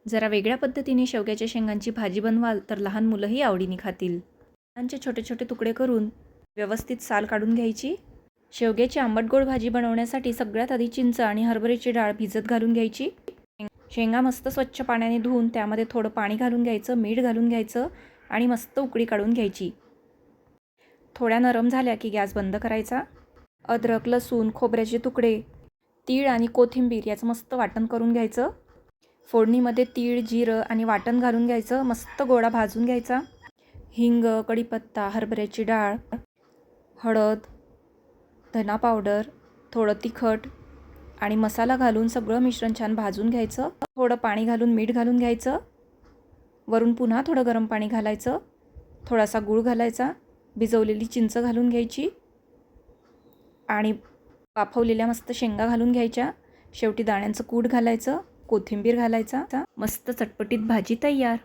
जरा वेगळ्या पद्धतीने शेवग्याच्या शेंगांची भाजी बनवाल तर लहान मुलंही आवडीने खातील. शेंगांचे छोटे छोटे तुकडे करून व्यवस्थित साल काढून घ्यायची. शेवग्याची आंबट गोड भाजी बनवण्यासाठी सगळ्यात आधी चिंच आणि हरभऱ्याची डाळ भिजत घालून घ्यायची. शेंगा मस्त स्वच्छ पाण्याने धुवून त्यामध्ये थोडं पाणी घालून घ्यायचं, मीठ घालून घ्यायचं आणि मस्त उकळी काढून घ्यायची. थोड्या नरम झाल्या की गॅस बंद करायचा. अद्रक, लसूण, खोबऱ्याचे तुकडे, तीळ आणि कोथिंबीर याचं मस्त वाटण करून घ्यायचं. फोडणीमध्ये तीळ, जिरं आणि वाटण घालून घ्यायचं. मस्त गोडा भाजून घ्यायचा. हिंग, कढीपत्ता, हरभऱ्याची डाळ, हळद, धना पावडर, थोडं तिखट आणि मसाला घालून सगळं मिश्रण छान भाजून घ्यायचं. थोडं पाणी घालून मीठ घालून घ्यायचं. वरून पुन्हा थोडं गरम पाणी घालायचं. थोडासा गूळ घालायचा. भिजवलेली चिंच घालून घ्यायची आणि वाफवलेल्या मस्त शेंगा घालून घ्यायच्या. शेवटी दाण्यांचं कूट घालायचं, कोथिंबीर घालायचा. मस्त चटपटीत भाजी तयार.